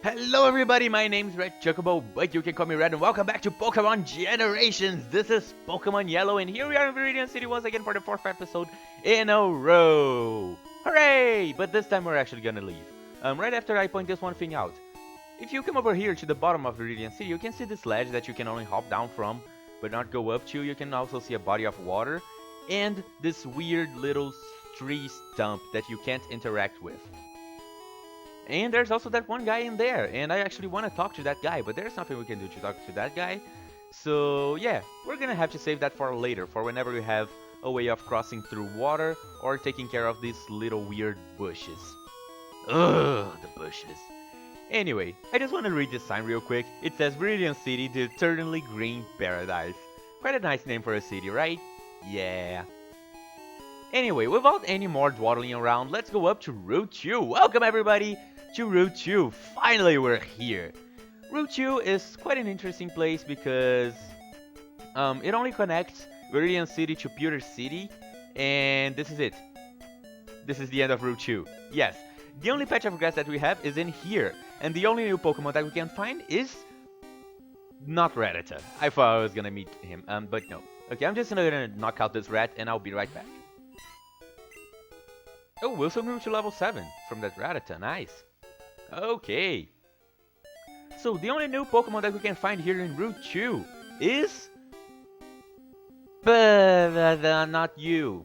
Hello everybody, my name's Red Chocobo, but you can call me Red, and welcome back to Pokemon Generations! This is Pokemon Yellow, and here we are in Viridian City once again for the 4th episode in a row! Hooray! But this time we're actually gonna leave. Right after I point this one thing out. If you come over here to the bottom of Viridian City, you can see this ledge that you can only hop down from, but not go up to. You can also see a body of water, and this weird little tree stump that you can't interact with. And there's also that one guy in there, and I actually want to talk to that guy, but there's nothing we can do to talk to that guy. So yeah, we're gonna have to save that for later, for whenever we have a way of crossing through water or taking care of these little weird bushes. Ugh, the bushes. Anyway, I just want to read this sign real quick. It says Viridian City, the Eternally Green Paradise. Quite a nice name for a city, right? Yeah. Anyway, without any more dawdling around, let's go up to Route 2. Welcome everybody to Route 2. Finally we're here. Route 2 is quite an interesting place because it only connects Viridian City to Pewter City, and this is it. This is the end of Route 2. Yes, the only patch of grass that we have is in here, and the only new Pokemon that we can find is not Rattata. I thought I was gonna meet him, but no. Okay, I'm just gonna knock out this rat and I'll be right back. Oh, Wilson grew to level 7 from that Rattata, nice. Okay. So the only new Pokemon that we can find here in Route 2 is... not you.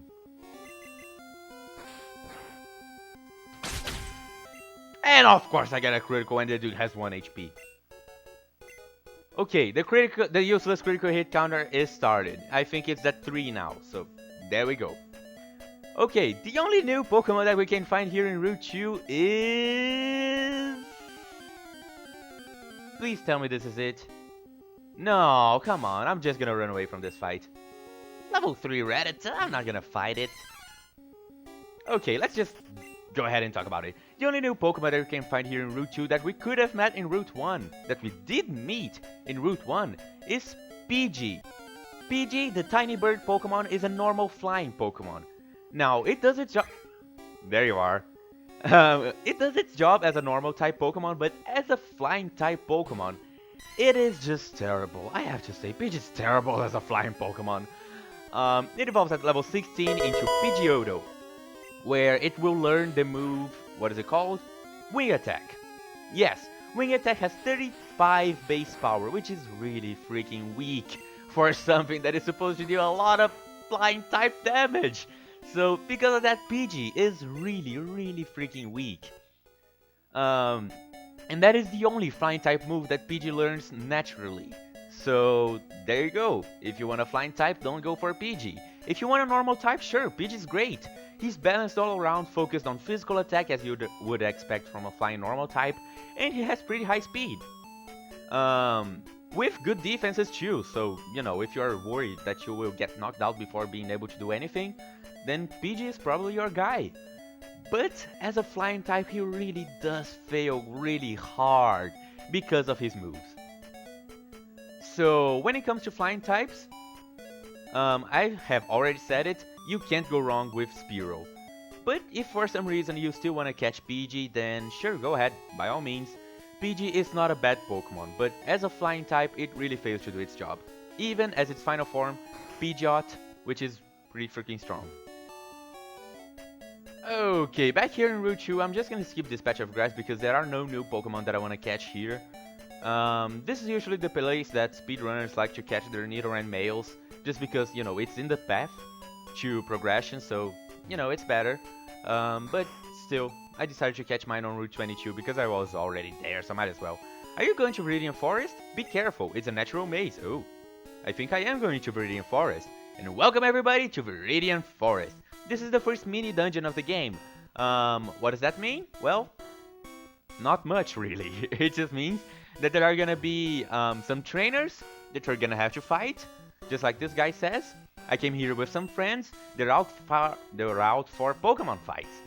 And of course I got a critical and the dude has 1 HP. Okay, the useless critical hit counter is started. I think it's at 3 now, so there we go. Okay, the only new Pokemon that we can find here in Route 2 is... Please tell me this is it. No, come on, I'm just gonna run away from this fight. Level 3 Rattata, I'm not gonna fight it. Okay, let's just go ahead and talk about it. The only new Pokemon that we can find here in Route 2 that we could have met in Route 1, that we did meet in Route 1, is Pidgey. Pidgey, the tiny bird Pokemon, is a normal flying Pokemon. Now, it does its job... There you are. It does its job as a normal type Pokemon, but as a flying type Pokemon, it is just terrible. I have to say, Pidgey is terrible as a flying Pokemon. It evolves at level 16 into Pidgeotto, where it will learn the move... What is it called? Wing Attack. Yes, Wing Attack has 35 base power, which is really freaking weak for something that is supposed to deal a lot of flying type damage. So, because of that, Pidgey is really freaking weak. And that is the only flying type move that Pidgey learns naturally. So, there you go. If you want a flying type, don't go for Pidgey. If you want a normal type, sure, Pidgey's great. He's balanced all around, focused on physical attack as you would expect from a flying normal type, and he has pretty high speed. With good defenses too, so, you know, if you're worried that you will get knocked out before being able to do anything, then Pidgey is probably your guy. But as a flying type, he really does fail really hard because of his moves. So when it comes to flying types, I have already said it, you can't go wrong with Spearow. But if for some reason you still want to catch Pidgey, then sure, go ahead, by all means. Pidgey is not a bad Pokemon, but as a flying type, it really fails to do its job. Even as its final form, Pidgeot, which is pretty freaking strong. Okay, back here in Route 2, I'm just gonna skip this patch of grass because there are no new Pokemon that I want to catch here. This is usually the place that speedrunners like to catch their Nidoran males, just because, you know, it's in the path to progression, so, you know, it's better. But still, I decided to catch mine on Route 22 because I was already there, so might as well. Are you going to Viridian Forest? Be careful, it's a natural maze. Oh, I think I am going to Viridian Forest. And welcome everybody to Viridian Forest. This is the first mini dungeon of the game. What does that mean? Well, not much really. It just means that there are gonna be some trainers that you're gonna have to fight, just like this guy says. I came here with some friends. They're out for Pokemon fights.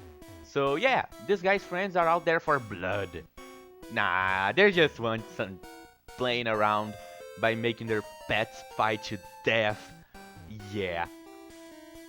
So yeah, this guy's friends are out there for blood. Nah, they're just some playing around by making their pets fight to death. Yeah.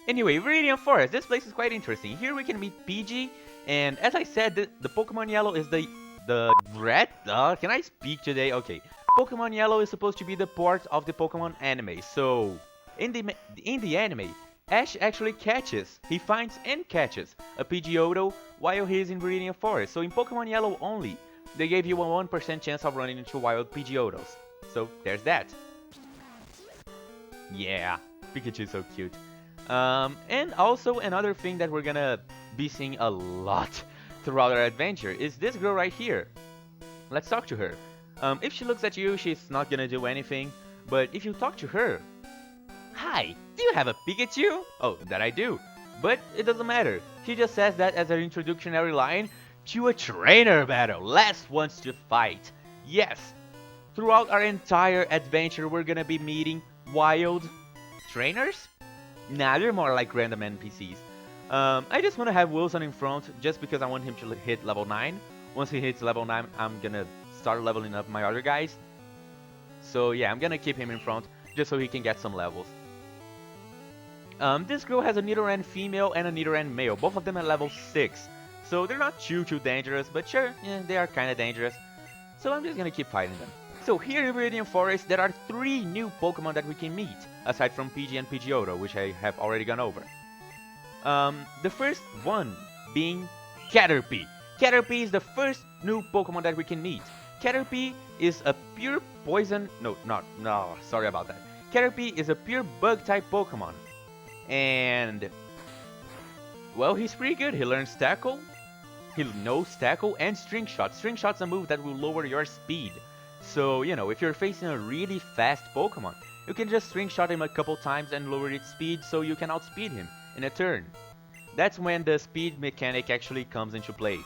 Anyway, Viridian Forest. This place is quite interesting. Here we can meet Pidgey, and as I said, the Pokemon Yellow is the the red. Can I speak today? Okay. Pokemon Yellow is supposed to be the port of the Pokemon anime. So, in the anime, Ash actually catches, he finds and catches a Pidgeotto while he's in Viridian Forest. So in Pokemon Yellow only, they gave you a 1% chance of running into wild Pidgeottos. So there's that. Yeah, Pikachu is so cute. And also another thing that we're gonna be seeing a lot throughout our adventure is this girl right here. Let's talk to her. If she looks at you, she's not gonna do anything. But if you talk to her, hi, do you have a Pikachu? Oh, that I do. But it doesn't matter. She just says that as an introductory line to a trainer battle. Last ones to fight. Yes, throughout our entire adventure, we're gonna be meeting wild trainers? Nah, they're more like random NPCs. I just want to have Wilson in front just because I want him to hit level 9. Once he hits level 9, I'm gonna start leveling up my other guys. So yeah, I'm gonna keep him in front just so he can get some levels. This girl has a Nidoran female and a Nidoran male, both of them at level 6. So they're not too dangerous, but sure, yeah, they are kinda dangerous. So I'm just gonna keep fighting them. So here in Viridian Forest, there are 3 new Pokemon that we can meet, aside from Pidgey and Pidgeotto, which I have already gone over. The first one being Caterpie. Caterpie is the first new Pokemon that we can meet. Caterpie is a pure poison... No, sorry about that. Caterpie is a pure bug-type Pokemon. And... well, he's pretty good. He learns Tackle, he knows Tackle, and String Shot. String Shot's a move that will lower your speed. So, you know, if you're facing a really fast Pokemon, you can just String Shot him a couple times and lower its speed so you can outspeed him in a turn. That's when the speed mechanic actually comes into play.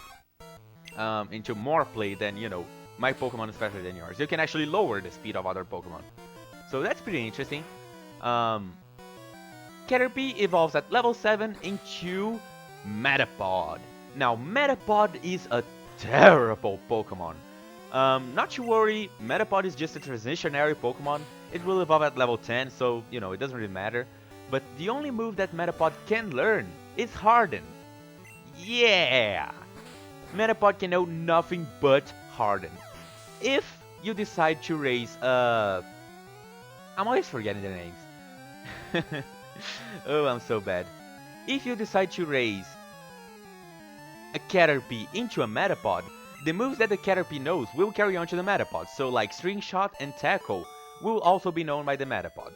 Into more play than, you know, my Pokemon is faster than yours. You can actually lower the speed of other Pokemon. So that's pretty interesting. Caterpie evolves at level 7 into Metapod. Now, Metapod is a terrible Pokemon. Not to worry, Metapod is just a transitionary Pokemon. It will evolve at level 10, so, you know, it doesn't really matter. But the only move that Metapod can learn is Harden. Yeah! Metapod can know nothing but Harden. If you decide to raise I'm always forgetting the names. Oh, I'm so bad. If you decide to raise a Caterpie into a Metapod, the moves that the Caterpie knows will carry on to the Metapod, so like String Shot and Tackle will also be known by the Metapod.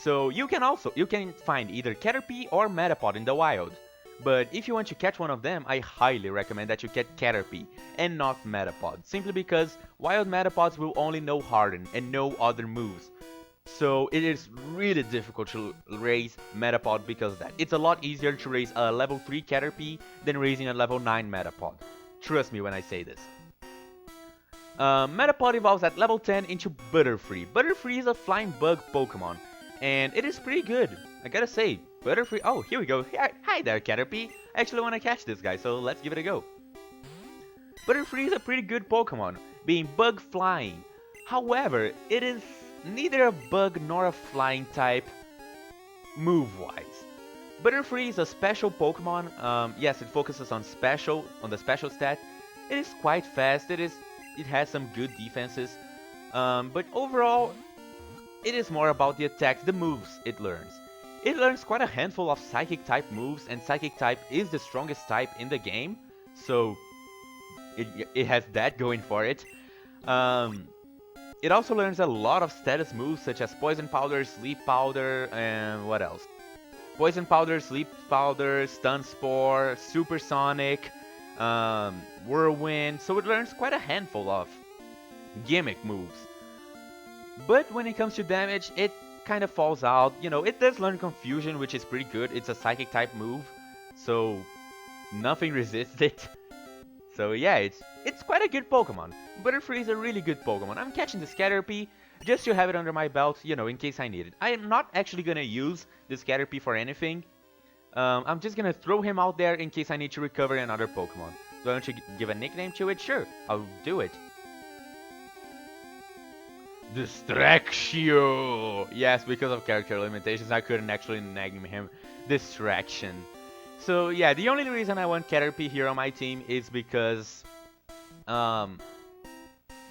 So you can find either Caterpie or Metapod in the wild, but if you want to catch one of them, I highly recommend that you get Caterpie and not Metapod, simply because wild Metapods will only know Harden and no other moves. So it is really difficult to raise Metapod because of that. It's a lot easier to raise a level 3 Caterpie than raising a level 9 Metapod. Trust me when I say this. Metapod evolves at level 10 into Butterfree. Butterfree is a flying bug Pokemon, and it is pretty good. I gotta say, Butterfree... oh, here we go. Hi there, Caterpie. I actually want to catch this guy, so let's give it a go. Butterfree is a pretty good Pokemon, being bug flying. However, it is neither a bug nor a flying type move-wise. Butterfree is a special Pokemon. Yes, it focuses on the special stat. It is quite fast. It has some good defenses. But overall, it is more about the attacks, the moves it learns. It learns quite a handful of Psychic type moves, and Psychic type is the strongest type in the game. So it has that going for it. It also learns a lot of status moves such as Poison Powder, Sleep Powder, and what else? Poison Powder, Sleep Powder, Stun Spore, Supersonic, Whirlwind. So it learns quite a handful of gimmick moves. But when it comes to damage, it kind of falls out. You know, it does learn Confusion, which is pretty good. It's a Psychic type move, so nothing resists it. So yeah, it's quite a good Pokemon. Butterfree is a really good Pokemon. I'm catching the Caterpie just to have it under my belt, you know, in case I need it. I am not actually gonna use this Caterpie for anything. I'm just gonna throw him out there in case I need to recover another Pokemon. Do I want to give a nickname to it? Sure, I'll do it. Distraction! Yes, because of character limitations, I couldn't actually name him Distraction. So yeah, the only reason I want Caterpie here on my team is because Um,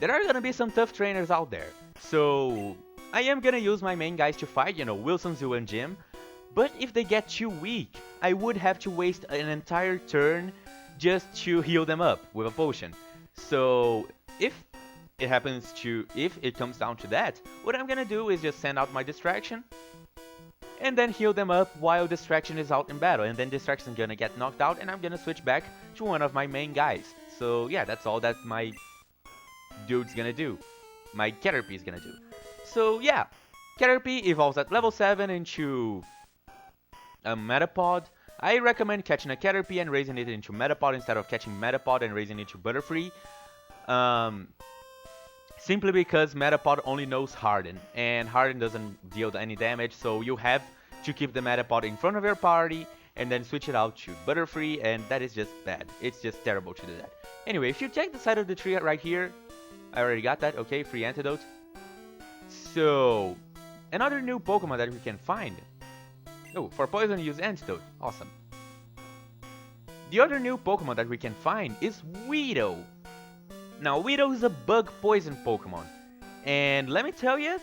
there are gonna be some tough trainers out there. So I am gonna use my main guys to fight, Wilson, Zoo, and Jim. But if they get too weak, I would have to waste an entire turn just to heal them up with a potion. So if if it comes down to that, what I'm gonna do is just send out my distraction and then heal them up while distraction is out in battle. And then distraction's gonna get knocked out and I'm gonna switch back to one of my main guys. So yeah, that's all that my dude's gonna do. My Caterpie is gonna do. So yeah, Caterpie evolves at level 7 into a Metapod. I recommend catching a Caterpie and raising it into Metapod instead of catching Metapod and raising it into Butterfree. Simply because Metapod only knows Harden, and Harden doesn't deal any damage, so you have to keep the Metapod in front of your party and then switch it out to Butterfree, and that is just bad. It's just terrible to do that. Anyway, if you check the side of the tree right here, I already got that, okay, free antidote. So, another new Pokemon that we can find. Oh, for poison use antidote, awesome. The other new Pokemon that we can find is Weedle. Now, Weedle is a bug poison Pokemon. And let me tell you,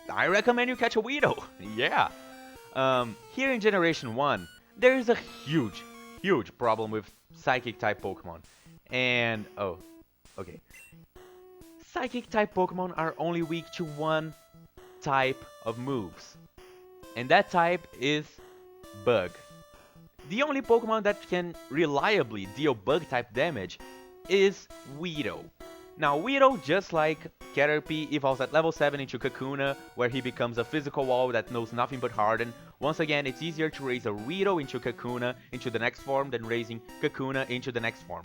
I recommend you catch a Weedle. Yeah. Here in Generation 1, there is a huge problem with Psychic type Pokemon. And, oh, okay. Psychic type Pokemon are only weak to one type of moves. And that type is Bug. The only Pokemon that can reliably deal Bug type damage is Weedle. Now Weedle, just like Caterpie, evolves at level 7 into Kakuna, where he becomes a physical wall that knows nothing but Harden. Once again, it's easier to raise a Weedle into Kakuna into the next form than raising Kakuna into the next form.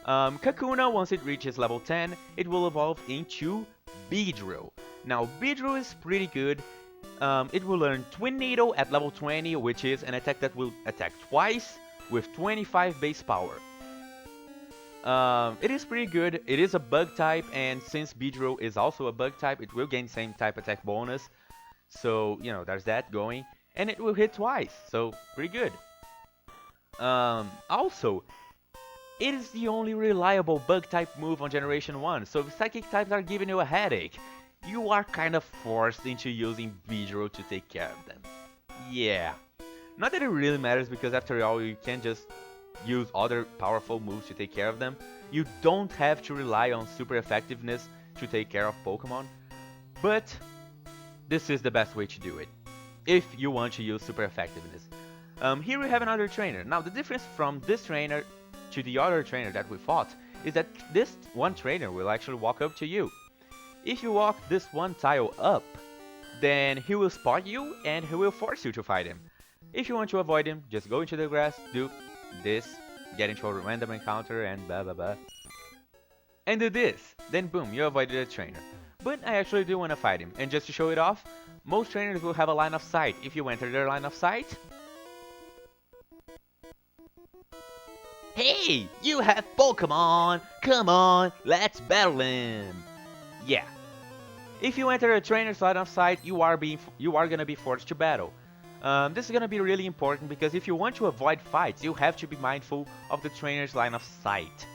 Kakuna, once it reaches level 10, it will evolve into Beedrill. Now Beedrill is pretty good. It will learn Twin Needle at level 20, which is an attack that will attack twice with 25 base power. It is pretty good. It is a bug type, and since Beedrill is also a bug type, it will gain same type attack bonus. So, there's that going. And it will hit twice, so pretty good. Also, it is the only reliable bug type move on Generation 1, so if Psychic types are giving you a headache, you are kind of forced into using Beedrill to take care of them. Yeah. Not that it really matters, because after all, you can just use other powerful moves to take care of them. You don't have to rely on super effectiveness to take care of Pokemon, but this is the best way to do it, if you want to use super effectiveness. Here we have another trainer. Now the difference from this trainer to the other trainer that we fought is that this one trainer will actually walk up to you. If you walk this one tile up, then he will spot you and he will force you to fight him. If you want to avoid him, just go into the grass, do this, get into a random encounter and blah blah blah. And do this, then boom, you avoided a trainer. But I actually do want to fight him, and just to show it off, most trainers will have a line of sight. If you enter their line of sight... Hey, you have Pokemon! Come on, let's battle him! Yeah. If you enter a trainer's line of sight, you are gonna be forced to battle. This is gonna be really important because if you want to avoid fights, you have to be mindful of the trainer's line of sight.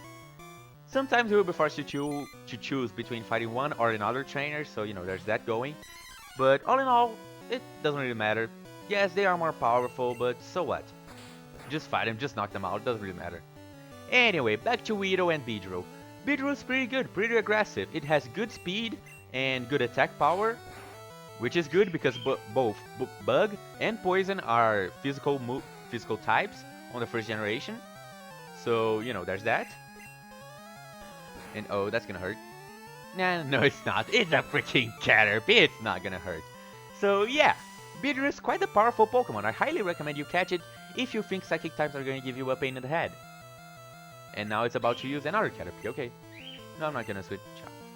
Sometimes you will be forced to choose between fighting one or another trainer, so there's that going. But all in all, it doesn't really matter. Yes, they are more powerful, but so what? Just fight them, just knock them out, doesn't really matter. Anyway, back to Weedle and Beedrill. Beedrill is pretty good, pretty aggressive. It has good speed and good attack power, which is good because both Bug and Poison are physical types on the first generation. So, there's that. And oh, that's gonna hurt. Nah, no it's not. It's a freaking Caterpie. It's not gonna hurt. So yeah, Beedrill is quite a powerful Pokemon. I highly recommend you catch it if you think Psychic types are gonna give you a pain in the head. And now it's about to use another Caterpie. Okay. No, I'm not gonna switch.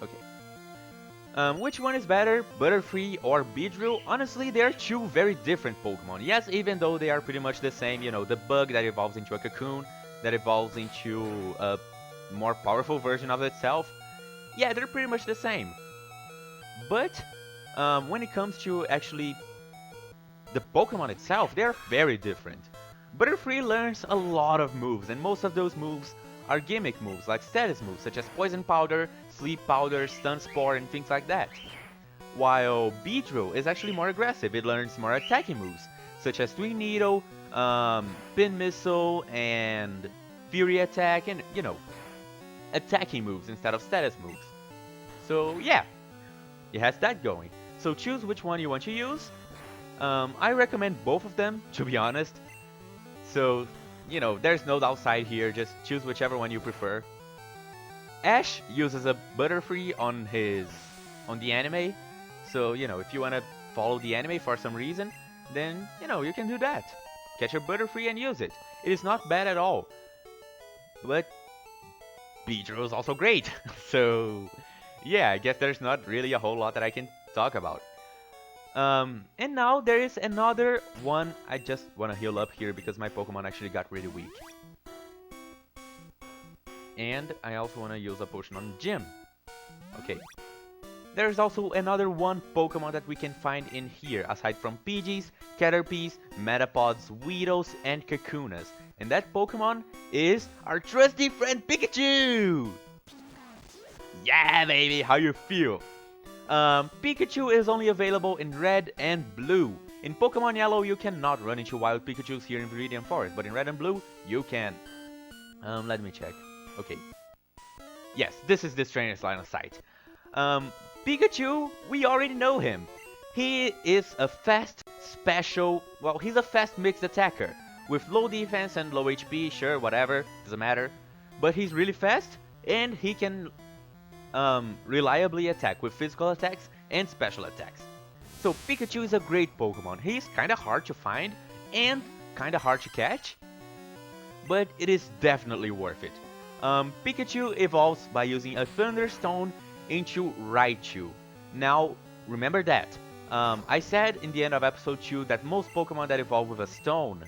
Okay. Which one is better, Butterfree or Beedrill? Honestly, they are two very different Pokemon. Yes, even though they are pretty much the same, the bug that evolves into a cocoon, that evolves into a more powerful version of itself. Yeah, they're pretty much the same. But, when it comes to actually the Pokemon itself, they are very different. Butterfree learns a lot of moves, and most of those moves are gimmick moves, like status moves, such as Poison Powder, Sleep Powder, Stun Spore, and things like that. While Beedrill is actually more aggressive, it learns more attacking moves, such as Twin Needle, Pin Missile, and Fury Attack, and, you know, attacking moves instead of status moves. So yeah, it has that going. So choose which one you want to use. I recommend both of them, to be honest. So, you know, there's no downside here, just choose whichever one you prefer. Ash uses a Butterfree on the anime. So, you know, if you want to follow the anime for some reason, then, you know, you can do that. Catch a Butterfree and use it. It is not bad at all. But Beedrill is also great. So, yeah, I guess there's not really a whole lot that I can talk about. And now there is another one. I just want to heal up here because my Pokemon actually got really weak. And I also want to use a potion on Gym. Okay. There's also another one Pokemon that we can find in here, aside from Pidgeys, Caterpies, Metapods, Weedles, and Kakunas. And that Pokemon is our trusty friend Pikachu! Yeah, baby, how you feel? Pikachu is only available in Red and Blue. In Pokemon Yellow, you cannot run into wild Pikachus here in Viridian Forest, but in Red and Blue, you can. Let me check. Okay. Yes, this is this trainer's line of sight. Pikachu, we already know him. He is a fast, special, well, he's a fast mixed attacker. With low defense and low HP, sure, whatever, doesn't matter. But he's really fast, and he can reliably attack with physical attacks and special attacks. So Pikachu is a great Pokemon. He's kinda hard to find and kinda hard to catch, but it is definitely worth it. Pikachu evolves by using a Thunderstone into Raichu. Now, remember that. I said in the end of episode 2 that most Pokemon that evolve with a stone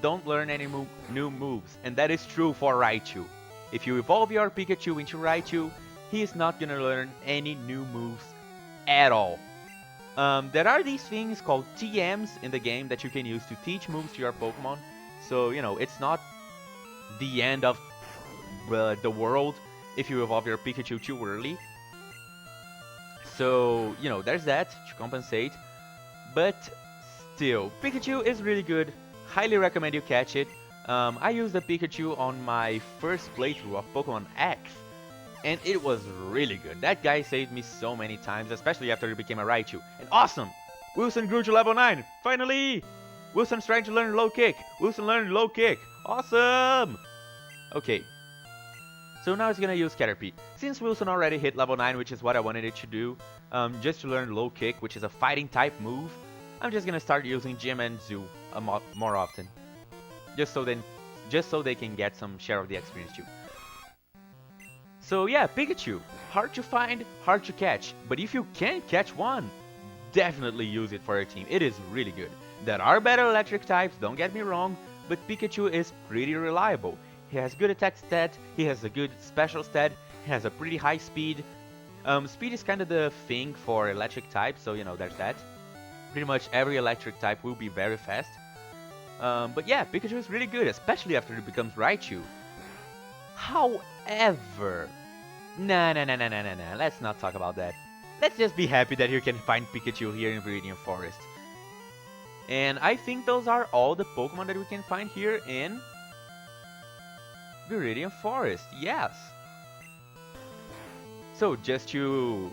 don't learn any new moves, and that is true for Raichu. If you evolve your Pikachu into Raichu, he is not gonna learn any new moves at all. There are these things called TMs in the game that you can use to teach moves to your Pokemon. So, you know, it's not the end of the world if you evolve your Pikachu too early. So, you know, there's that to compensate. But still, Pikachu is really good. Highly recommend you catch it. I used the Pikachu on my first playthrough of Pokemon X, and it was really good. That guy saved me so many times, especially after he became a Raichu. And awesome! Wilson grew to level 9! Finally! Wilson's trying to learn low kick. Wilson learned low kick. Awesome! Okay. So now it's gonna use Caterpie. Since Wilson already hit level 9, which is what I wanted it to do, just to learn low kick, which is a fighting type move, I'm just gonna start using Gym and Zoo more often. Just so they can get some share of the experience too. So yeah, Pikachu. Hard to find, hard to catch. But if you can catch one, definitely use it for your team. It is really good. There are better electric types, don't get me wrong, but Pikachu is pretty reliable. He has good attack stat, he has a good special stat, he has a pretty high speed. Speed is kind of the thing for electric types, so you know, there's that. Pretty much every electric type will be very fast. But yeah, Pikachu is really good, especially after it becomes Raichu. However, nah, let's not talk about that. Let's just be happy that you can find Pikachu here in Viridian Forest. And I think those are all the Pokemon that we can find here in Viridian Forest, yes. So just to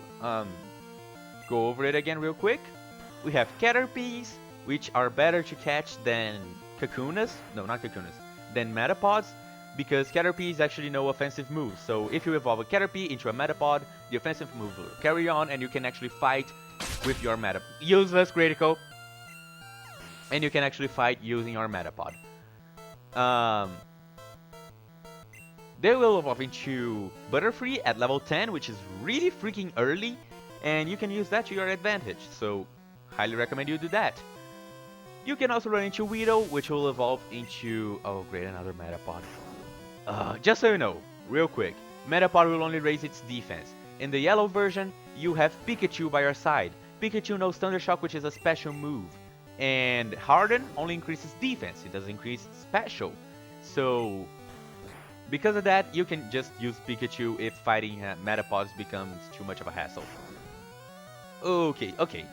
go over it again real quick, we have Caterpies, which are better to catch than Kakunas, no, not Kakunas, than Metapods, because Caterpies actually know offensive moves. So if you evolve a Caterpie into a Metapod, the offensive move will carry on, and you can actually fight with your Metapod. Useless critical, and you can actually fight using your Metapod. They will evolve into Butterfree at level 10, which is really freaking early, and you can use that to your advantage, so highly recommend you do that. You can also run into Weedle, which will evolve into... oh great, another Metapod. Just so you know, real quick, Metapod will only raise its defense. In the yellow version, you have Pikachu by your side. Pikachu knows Thunder Shock, which is a special move. And Harden only increases defense, it doesn't increase special. So... Because of that, you can just use Pikachu if fighting Metapods becomes too much of a hassle. Okay, okay.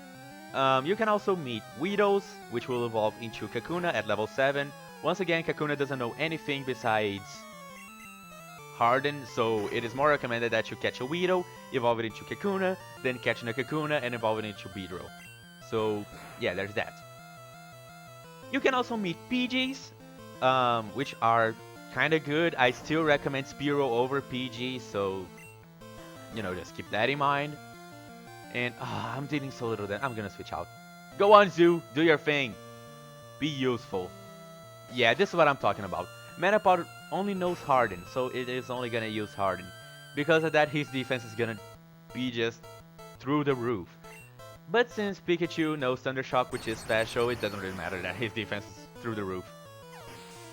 You can also meet Weedles, which will evolve into Kakuna at level 7. Once again, Kakuna doesn't know anything besides Harden, so it is more recommended that you catch a Weedle, evolve it into Kakuna, then catch a Kakuna and evolve it into Beedrill. So, yeah, there's that. You can also meet PGs, which are kind of good. I still recommend Spearow over PG, so, you know, just keep that in mind. And, I'm dealing so little that I'm gonna switch out. Go on, Zoo, do your thing. Be useful. Yeah, this is what I'm talking about. Metapod only knows Harden, so it is only gonna use Harden. Because of that, his defense is gonna be just through the roof. But since Pikachu knows Thundershock, which is special, it doesn't really matter that his defense is through the roof.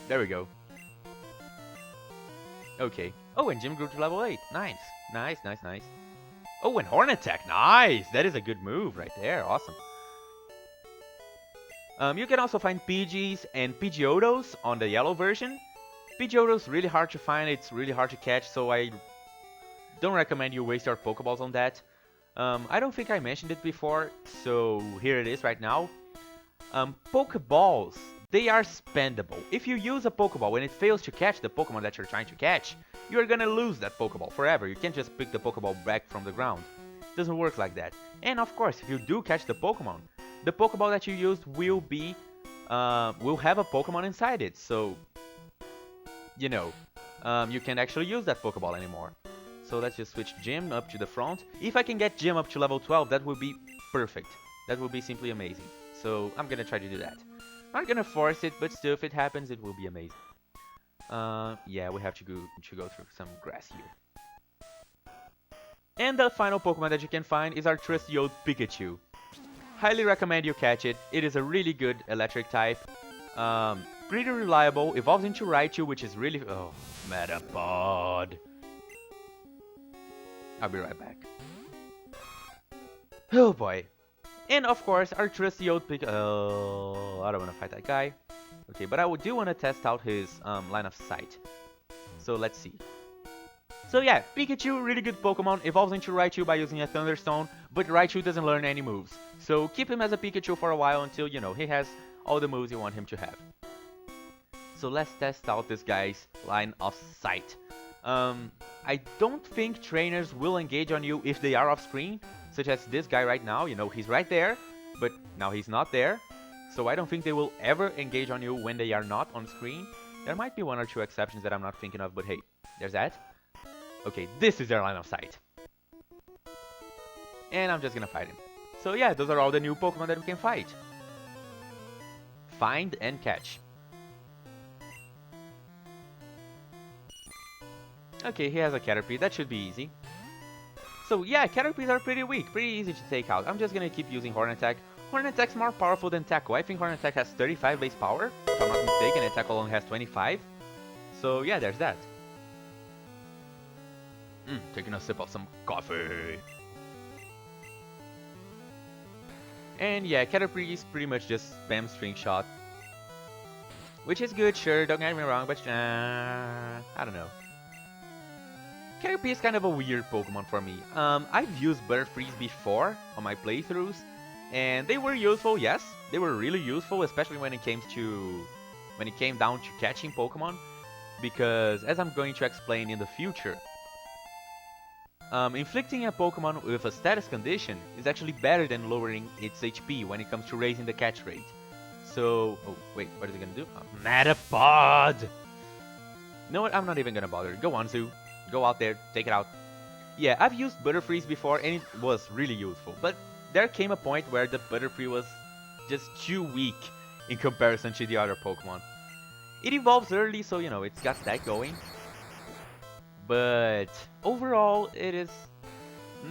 There we go. Okay. Oh, and Gym grew to level 8. Nice. Nice, nice, nice. Oh, and Horn Attack. Nice! That is a good move right there. Awesome. You can also find PGs and Pidgeotos on the yellow version. Pidgeotos really hard to find. It's really hard to catch, so I don't recommend you waste your Pokeballs on that. I don't think I mentioned it before, so here it is right now. Pokeballs, they are spendable. If you use a Pokeball and it fails to catch the Pokemon that you're trying to catch, you're gonna lose that Pokeball forever. You can't just pick the Pokeball back from the ground. It doesn't work like that. And of course, if you do catch the Pokemon that you used will have a Pokemon inside it. So, you know, you can't actually use that Pokeball anymore. So let's just switch Gym up to the front. If I can get Gym up to level 12, that would be perfect. That would be simply amazing. So I'm gonna try to do that. Not gonna force it, but still, if it happens, it will be amazing. Yeah, we have to go through some grass here. And the final Pokemon that you can find is our trusty old Pikachu. Highly recommend you catch it. It is a really good electric type. Pretty reliable. Evolves into Raichu, which is really... Oh, Metapod. I'll be right back. Oh boy. And of course, our trusty old Pikachu. Oh, I don't want to fight that guy. Okay, but I do want to test out his line of sight. So let's see. So yeah, Pikachu, really good Pokemon. Evolves into Raichu by using a Thunderstone, but Raichu doesn't learn any moves. So keep him as a Pikachu for a while until, you know, he has all the moves you want him to have. So let's test out this guy's line of sight. I don't think trainers will engage on you if they are off screen, such as this guy right now. You know, he's right there, but now he's not there. So I don't think they will ever engage on you when they are not on screen. There might be one or two exceptions that I'm not thinking of, but hey, there's that. Okay, this is their line of sight. And I'm just gonna fight him. So yeah, those are all the new Pokemon that we can fight. Find and catch. Okay, he has a Caterpie. That should be easy. So yeah, Caterpies are pretty weak, pretty easy to take out. I'm just gonna keep using Horn Attack. Horn Attack's more powerful than Tackle. I think Horn Attack has 35 base power, if I'm not mistaken, and Tackle only has 25. So yeah, there's that. Taking a sip of some coffee. And yeah, Caterpie is pretty much just spam String Shot. Which is good, sure, don't get me wrong, but I don't know. Caterpie is kind of a weird Pokemon for me. I've used Butterfrees before on my playthroughs, and they were useful, yes. They were really useful, especially when it came down to catching Pokemon. Because, as I'm going to explain in the future, inflicting a Pokemon with a status condition is actually better than lowering its HP when it comes to raising the catch rate. So, oh wait, what is it gonna do? Metapod! You know what, I'm not even gonna bother. Go on, Zoo. Go out there, take it out. Yeah, I've used Butterfrees before and it was really useful. But there came a point where the Butterfree was just too weak in comparison to the other Pokemon. It evolves early, so you know, it's got that going. But overall, it is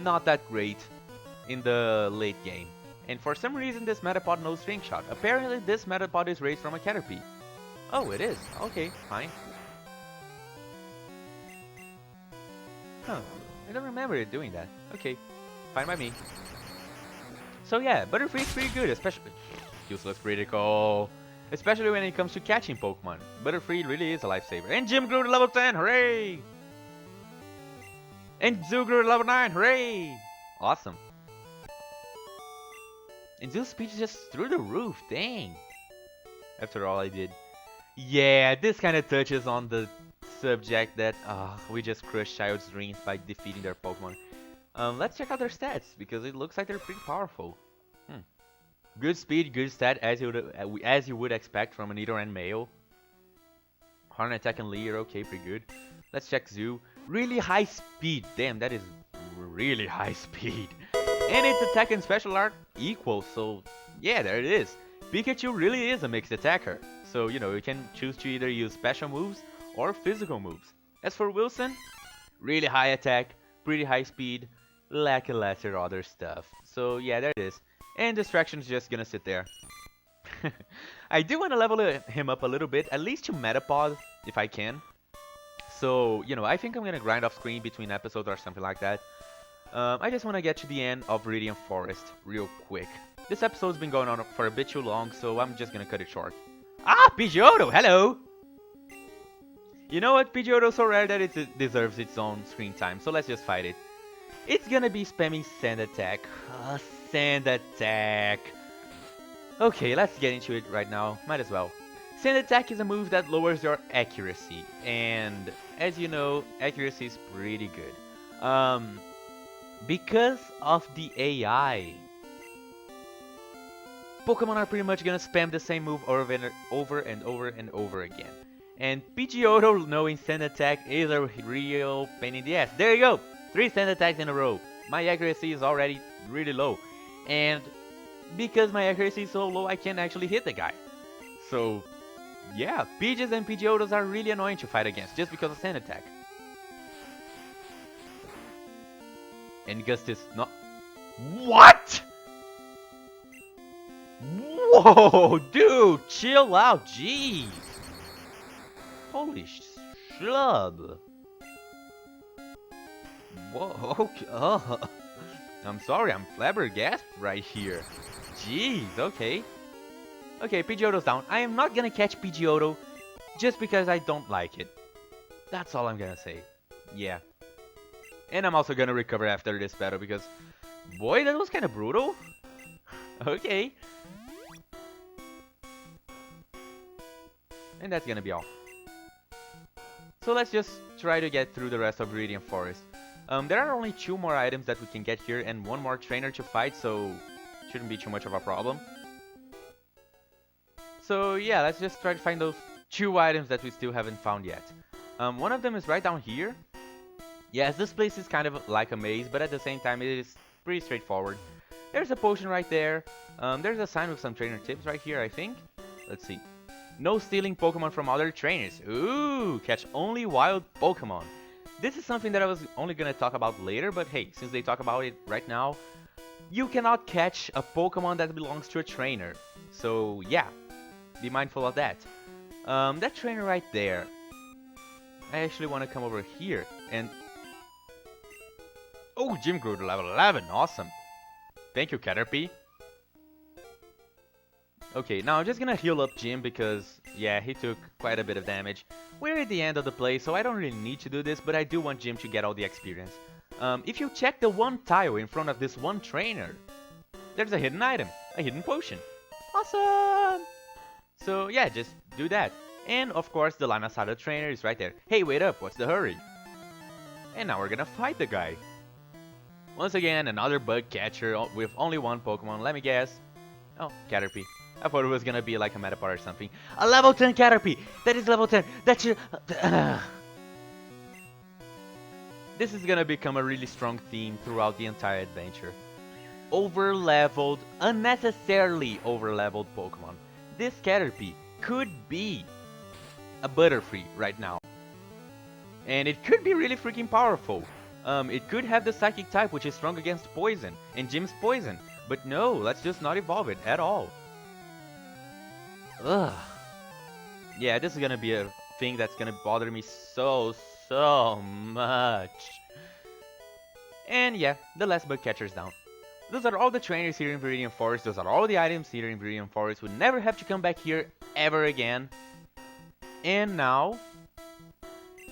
not that great in the late game. And for some reason, this Metapod knows String Shot. Apparently, this Metapod is raised from a Caterpie. Oh, it is. Okay, fine. Huh, I don't remember it doing that. Okay, fine by me. So yeah, Butterfree is pretty good, especially... Useless critical. especially when it comes to catching Pokemon. Butterfree really is a lifesaver. And Gym grew to level 10, hooray! And Zoo grew to level 9, hooray! Awesome. And Zoo's speed is just through the roof, dang. After all I did. Yeah, this kind of touches on the subject that we just crushed child's dreams by defeating their Pokemon. Let's check out their stats, because it looks like they're pretty powerful. Good speed, good stat, as you would expect from an Nidoran male. Horn attack and leer, okay, pretty good. Let's check Zoo. Really high speed, damn, that is really high speed. And its attack and special are equal, so yeah, there it is. Pikachu really is a mixed attacker, so you know, you can choose to either use special moves or physical moves. As for Wilson, really high attack, pretty high speed, lackluster other stuff. So yeah, there it is. And Distraction's just gonna sit there. I do want to level him up a little bit, at least to Metapod, if I can. So, you know, I think I'm gonna grind off screen between episodes or something like that. I just want to get to the end of Viridian Forest real quick. This episode's been going on for a bit too long, so I'm just gonna cut it short. Ah, Pidgeotto, hello! You know what, Pidgeotto's so rare that it deserves its own screen time, so let's just fight it. It's gonna be spamming Sand Attack. Sand Attack. Okay, let's get into it right now, might as well. Sand Attack is a move that lowers your accuracy, and as you know, accuracy is pretty good. Because of the AI, Pokemon are pretty much gonna spam the same move over and over again. And Pidgeotto knowing Sand Attack is a real pain in the ass. There you go! 3 Sand Attacks in a row. My accuracy is already really low. And because my accuracy is so low, I can't actually hit the guy. So, yeah, Pidgeys and Pidgeottos are really annoying to fight against just because of Sand Attack. And Gust is not... What?! Whoa, dude, chill out, jeez! Holy schlub! Whoa, okay, I'm sorry, I'm flabbergasted right here. Jeez, okay. Okay, Pidgeotto's down. I am not gonna catch Pidgeotto just because I don't like it. That's all I'm gonna say. Yeah. And I'm also gonna recover after this battle because... Boy, that was kind of brutal. Okay. And that's gonna be all. So let's just try to get through the rest of Viridian Forest. There are only 2 more items that we can get here and 1 more trainer to fight, so shouldn't be too much of a problem. So yeah, let's just try to find those 2 items that we still haven't found yet. One of them is right down here. Yes, this place is kind of like a maze, but at the same time it is pretty straightforward. There's a potion right there. There's a sign with some trainer tips right here, I think. Let's see. No stealing Pokemon from other trainers. Ooh, catch only wild Pokemon. This is something that I was only gonna talk about later, but hey, since they talk about it right now, you cannot catch a Pokemon that belongs to a trainer. So yeah, be mindful of that. That trainer right there. I actually want to come over here and... Oh, Jim grew to level 11, awesome. Thank you, Caterpie. Okay, now I'm just gonna heal up Jim because, yeah, he took quite a bit of damage. We're at the end of the play, so I don't really need to do this, but I do want Jim to get all the experience. If you check the one tile in front of this one trainer, there's a hidden item, a hidden potion. Awesome! So yeah, just do that. And of course, the line of sight of the trainer is right there. Hey, wait up, what's the hurry? And now we're gonna fight the guy. Once again, another bug catcher with only 1 Pokemon, let me guess. Oh, Caterpie. I thought it was gonna be like a Metapod or something. A level 10 Caterpie! That is level 10! That's your... This is gonna become a really strong theme throughout the entire adventure. Over-leveled, unnecessarily over-leveled Pokemon. This Caterpie could be a Butterfree right now. And it could be really freaking powerful. It could have the Psychic type, which is strong against Poison, and Jim's Poison. But no, let's just not evolve it at all. Ugh. Yeah, this is gonna be a thing that's gonna bother me so much. And yeah, the last bug catcher's down. Those are all the trainers here in Viridian Forest. Those are all the items here in Viridian Forest. We never have to come back here ever again. And now...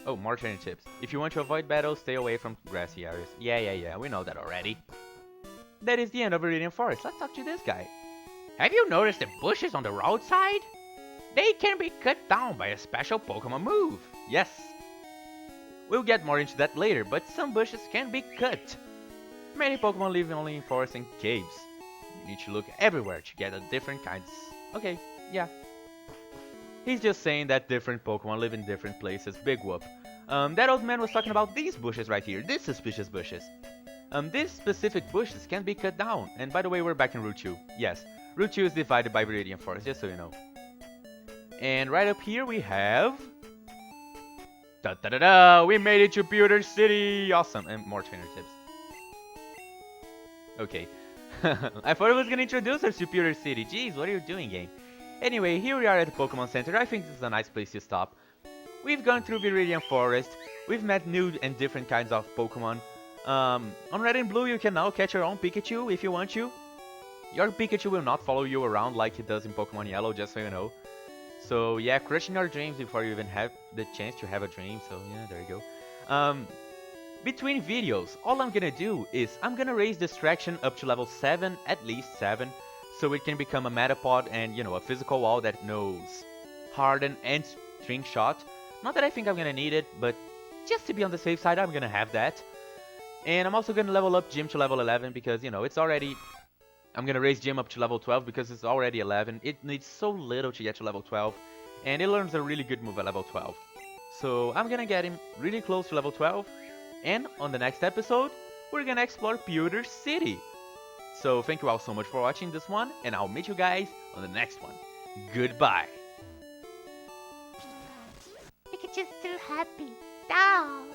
Oh, more training tips. If you want to avoid battles, stay away from grassy areas. Yeah, we know that already. That is the end of Viridian Forest. Let's talk to this guy. Have you noticed the bushes on the roadside? They can be cut down by a special Pokemon move. Yes. We'll get more into that later, but some bushes can be cut. Many Pokemon live only in forests and caves. You need to look everywhere to get the different kinds. Okay, yeah. He's just saying that different Pokemon live in different places. Big whoop. That old man was talking about these bushes right here. These suspicious bushes. These specific bushes can be cut down. And by the way, we're back in Route 2. Yes, Route 2 is divided by Viridian Forest, just so you know. And right up here we have... Da-da-da-da! We made it to Pewter City! Awesome! And more trainer tips. Okay. I thought it was gonna introduce us to Pewter City. Jeez, what are you doing, game? Anyway, here we are at the Pokemon Center. I think this is a nice place to stop. We've gone through Viridian Forest. We've met new and different kinds of Pokemon. On Red and Blue, you can now catch your own Pikachu if you want to. Your Pikachu will not follow you around like it does in Pokemon Yellow, just so you know. So yeah, crushing your dreams before you even have the chance to have a dream. So yeah, there you go. Between videos, all I'm gonna do is I'm gonna raise Distraction up to level 7, at least 7. So it can become a Metapod and, you know, a physical wall that knows Harden and String Shot. Not that I think I'm gonna need it, but just to be on the safe side, I'm gonna have that. And I'm also gonna level up Gym to level 11 because, you know, it's already... I'm gonna raise Gym up to level 12 because it's already 11. It needs so little to get to level 12. And it learns a really good move at level 12. So I'm gonna get him really close to level 12. And on the next episode, we're gonna explore Pewter City. So thank you all so much for watching this one, and I'll meet you guys on the next one. Goodbye. Pikachu's too happy. Down.